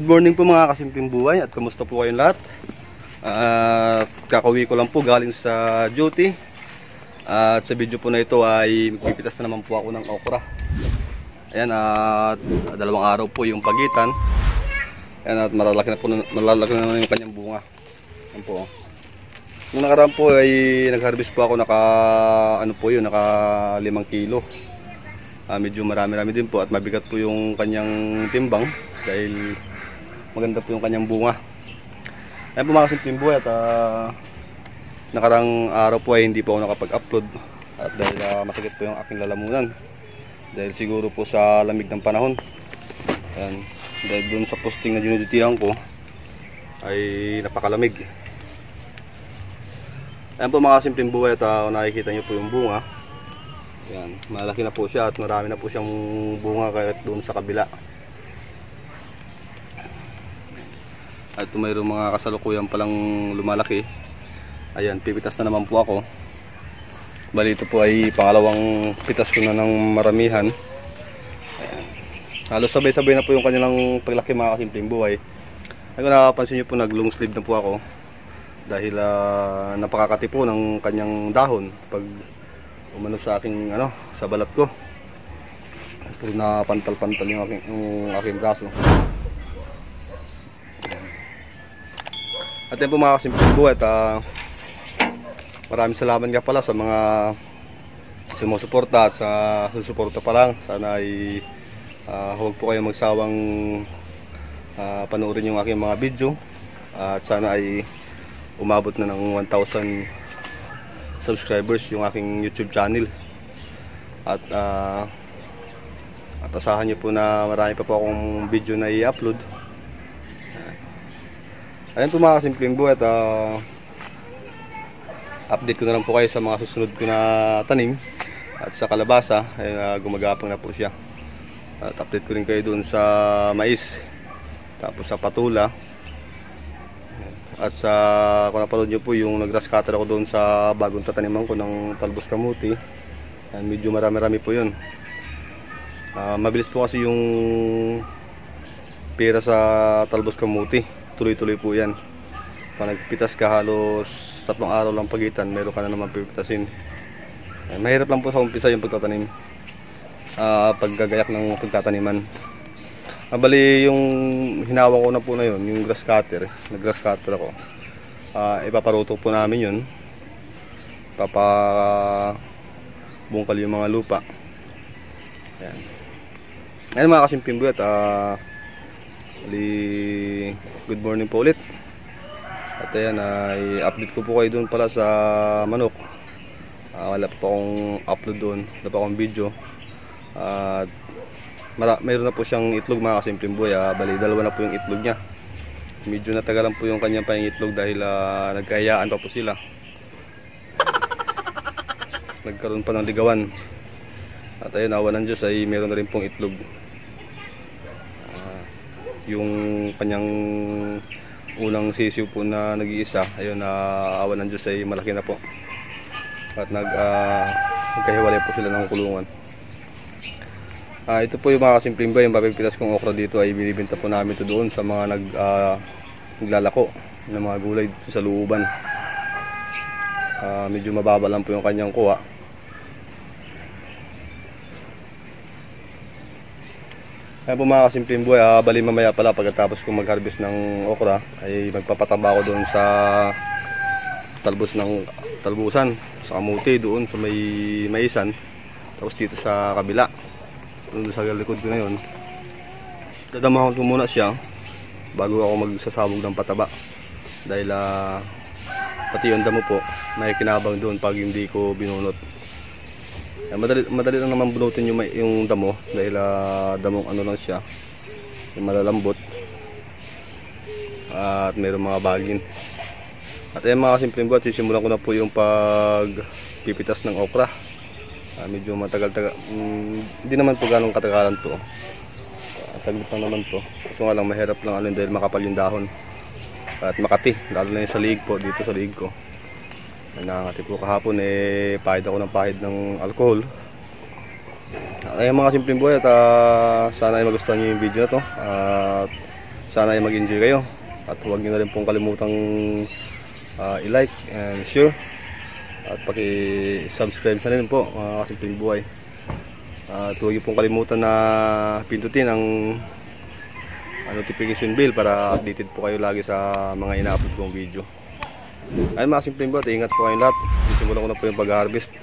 Good morning po mga kasimpleng buhay at kumusta po kayong lahat. Kakauwi ko lang po galing sa duty. At sa video po na ito ay magpipitas na naman po ako ng okra. Ayan, at dalawang araw po yung pagitan. Ayan, at malalaki na naman yung kanyang bunga. Ayan po. Nung nakaraan po ay nag-harvest po ako naka 5 kilo. Medyo marami-rami din po at mabigat po yung kanyang timbang dahil maganda po yung kanyang bunga. Ayan po mga kasimpleng buhay at nakarang araw po ay hindi po ako nakapag-upload at dahil masakit po yung aking lalamunan dahil siguro po sa lamig ng panahon. Ayan, dahil dun sa posting na dinudutihan ko ay napakalamig. Ayan po mga kasimpleng buhay at nakikita nyo po yung bunga. Ayan, malaki na po siya at marami na po siyang bunga kahit doon sa kabila. At mayroong mga kasalukuyan palang lumalaki. Ayan, pipitas na naman po ako. Bali ito po ay pangalawang pitas ko na ng maramihan. Ayan. Halos sabay-sabay na po yung kanilang paglaki mga kasimpleng buhay. Ay kung nakapansin nyo po, nag long sleeve na po ako. Dahil napakakati po ng kanyang dahon pag umano sa aking sa balat ko. Ito na pantal-pantal yung aking braso. At yan po mga kasimpleng buhay at maraming salamat nga pala sa mga sumusuporta at sa susuporta pa lang. Sana ay huwag po kayong magsawang panoorin yung aking mga video at sana ay umabot na ng 1,000 subscribers yung aking YouTube channel. At asahan nyo po na marami pa po akong video na i-upload. Ayan po mga kasimpleng buhay at update ko na lang po kayo sa mga susunod ko na tanim. At sa kalabasa ay gumagapang na po siya. At update ko rin kayo dun sa mais, tapos sa patula. At sa kung napanood nyo po yung nag-grass cutter ako doon sa bagong tataniman ko ng talbos kamuti. Ayan, medyo marami-rami po yun. Mabilis po kasi yung pera sa talbos kamuti. Tuloy-tuloy po yan. Pag nagpitas ka halos 3 araw lang pagitan, meron ka na naman pipitasin. Mahirap lang po sa umpisa yung pagtatanim, paggagayak ng pagtataniman. Bali yung hinawa ko na po na yun, yung grass cutter, nag-grass cutter ako. Ipaparuto po namin yun, papabungkal yung mga lupa. Ayan. Ayan mga kasimpleng buhay at good morning po ulit. At ayan, i-update ko po kayo doon pala sa manok. Wala pa akong upload doon, wala pa akong video. At mayroon na po siyang itlog mga kasimpleng buhay. Bali, 2 na po yung itlog niya. Medyo natagalan po yung kanyang pangitlog dahil nagkahiyaan pa po sila. Nagkaroon pa ng ligawan. At ayun, awa ng Diyos ay meron na rin pong itlog. Yung kanyang unang sisiw po na nag-iisa, ayun, awa ng Diyos ay malaki na po. At nagkahiwalay po sila ng kulungan. Ito po yung mga kasimpleng buhay, yung papipitas kong okra dito ay binibenta po namin ito doon sa mga naglalako ng mga gulay dito sa looban. Medyo mababa lang po yung kanyang kuha. Ayan po mga kasimpleng buhay, bali mamaya pala pagkatapos kong mag-harvest ng okra ay magpapataba ako doon sa talbusan sa kamuti doon sa may maisan, tapos dito sa kabila doon sa likod ko na yun, dadamahan ko muna siya bago ako magsasabog ng pataba dahil pati yung damo po may kinabang doon pag hindi ko binunot. Madali lang naman bunutin yung damo dahil damong lang siya, yung malalambot at mayroong mga bagin. At ayan mga kasimpleng buhay, sisimulan ko na po yung pagpipitas ng okra. Medyo matagal-tagal, hindi naman po ganong katagalan to, saglit lang naman to. Kaso nga lang mahirap lang dahil makapal yung dahon at makati, lalo na yung sa liig po, dito sa liig ko. Nangangati po kahapon, pahid ako ng pahid ng alcohol. Ayun mga simpleng buhay at sana ay magustuhan nyo yung video na to. Sana ay mag-enjoy kayo. At huwag nyo na rin pong kalimutang i-like and share. At paki-subscribe na rin po mga kasimpleng buhay. At huwag nyo pong kalimutan na pindutin ang notification bell para updated po kayo lagi sa mga ina-upload kong video. Ayun mga simpleng buhay, ingat po kayong lahat. Simulan ko na po yung pag-harvest.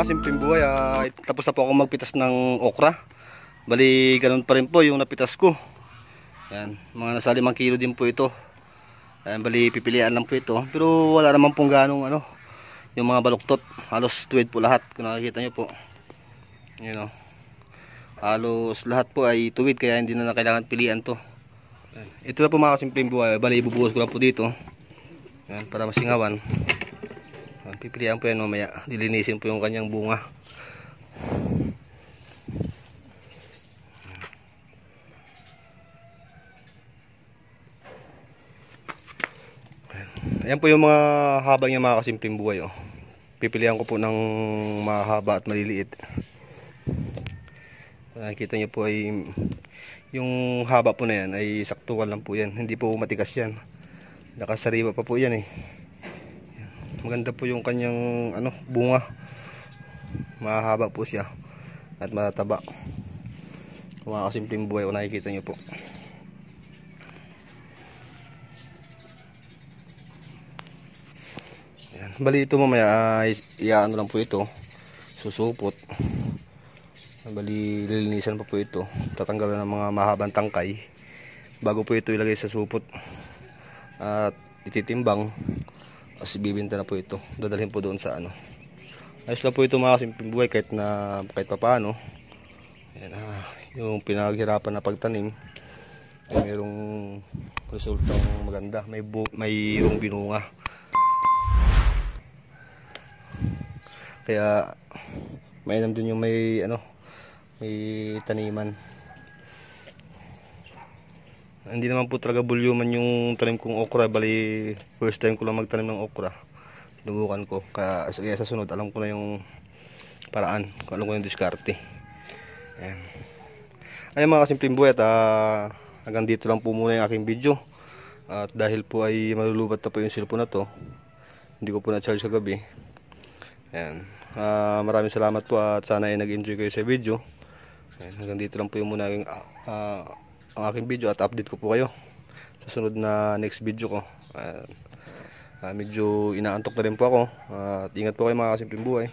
mga kasimpleng buhay, tapos na po ako magpitas ng okra. Bali ganun pa rin po yung napitas ko. Ayan, mga nasa 5 kilo din po ito. Ayan, bali pipilian lang po ito. Pero wala naman pong ganong yung mga baluktot. Halos tuwid po lahat kung nakikita nyo po. Yun o. Halos lahat po ay tuwid kaya hindi na kailangan pilian to. Ayan. Ito na po mga kasimpleng buhay. Bali ibubuhos ko lang po dito. Ayan, para masingawan. Ayan, pipilian po yan mamaya. Dilinisin po yung kanyang bunga. Ayan po yung mga habang yung mga kasimpleng buhay. Pipilian ko po ng mahaba at maliliit. Nakikita nyo po ay yung haba po na yan ay saktukan lang po yan. Hindi po matigas yan. Nakasariwa pa po yan eh. Maganda po yung kanyang bunga. Mahaba po siya at matataba. Mga kasimpleng buhay kung nakikita nyo po. Bali ito mamaya iyaano lang po ito, susupot. Bali lilinisan pa po ito, tatanggalan ng mga mahabang tangkay bago po ito ilagay sa supot at ititimbang. Kasi bibinta na po ito, dadalhin po doon sa ayos lang po ito mga kasimpleng buhay kahit pa paano. Ayan, yung pinaghirapan na pagtanim ay mayroong resultang maganda, mayroong binunga. Kaya mainam din yung may taniman. Hindi naman po talaga bulyuman yung tanim kong okra. Bali first time ko lang magtanim ng okra. Subukan ko. Kaya sa sunod alam ko na yung paraan. Alam ko yung diskarte. Ayan mga kasimpleng buhay, at hanggang dito lang po muna yung aking video. At dahil po ay malulubat na po yung cellphone na to, hindi ko po na-charge kagabi. Ayan. Maraming salamat po at sana ay nag-enjoy kayo sa video. Ayan, hanggang dito lang po yung muna ang aking video at update ko po kayo sa sunod na next video ko. Medyo inaantok na rin po ako. At ingat po kayo mga kasimpleng buhay.